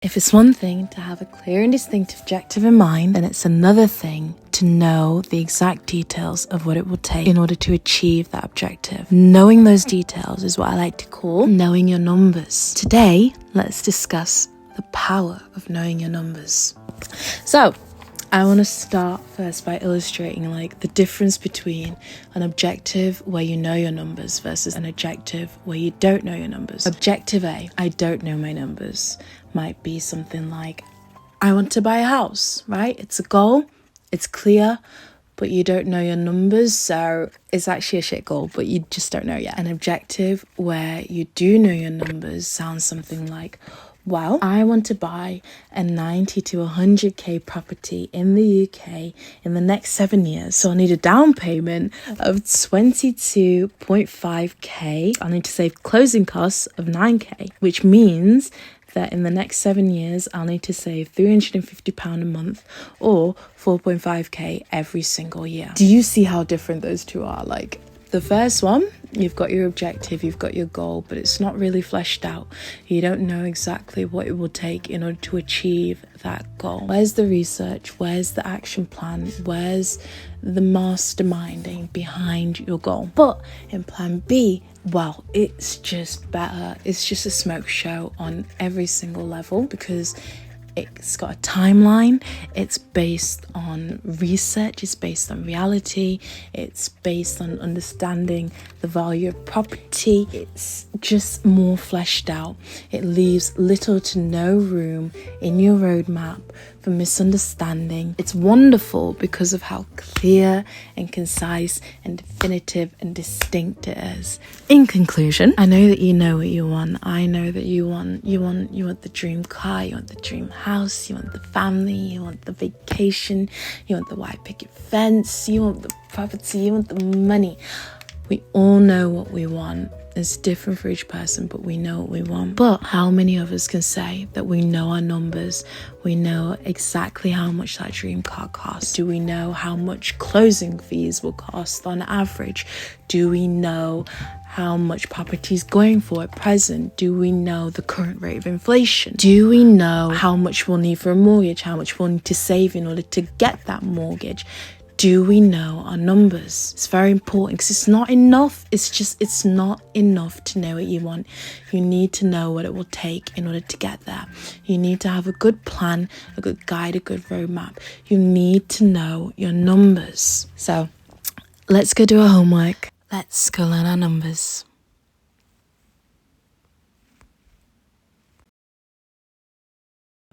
If it's one thing to have a clear and distinct objective in mind, then it's another thing to know the exact details of what it will take in order to achieve that objective. Knowing those details is what I like to call knowing your numbers. Today, let's discuss the power of knowing your numbers. So, I want to start first by illustrating the difference between an objective where you know your numbers versus an objective where you don't know your numbers. Objective A, I don't know my numbers, might be something like, I want to buy a house, right? It's a goal, it's clear, but you don't know your numbers, so it's actually a shit goal, but you just don't know yet. An objective where you do know your numbers sounds something like, well, I want to buy a 90 to 100k property in the UK in the next 7 years. So I'll need a down payment of 22.5k. I'll need to save closing costs of 9k, which means that in the next 7 years, I'll need to save £350 a month or 4.5k every single year. Do you see how different those two are? The first one, you've got your objective, you've got your goal, but it's not really fleshed out. You don't know exactly what it will take in order to achieve that goal. Where's the research? Where's the action plan? Where's the masterminding behind your goal? But in plan B, well, it's just better. It's just a smoke show on every single level because it's got a timeline, it's based on research, it's based on reality, it's based on understanding the value of property. It's just more fleshed out. It leaves little to no room in your roadmap for misunderstanding. It's wonderful because of how clear and concise and definitive and distinct it is. In conclusion, I know that you know what you want. I know that you want the dream car, you want the dream house, you want the family, you want the vacation, you want the white picket fence, you want the property, you want the money. We all know what we want. It's different for each person, but we know what we want. But how many of us can say that we know our numbers? We know exactly how much that dream car costs. Do we know how much closing fees will cost on average? Do we know how much property is going for at present? Do we know the current rate of inflation? Do we know how much we'll need for a mortgage? How much we'll need to save in order to get that mortgage? Do we know our numbers? It's very important because it's not enough. It's not enough to know what you want. You need to know what it will take in order to get there. You need to have a good plan, a good guide, a good roadmap. You need to know your numbers. So let's go do our homework. Let's go learn our numbers.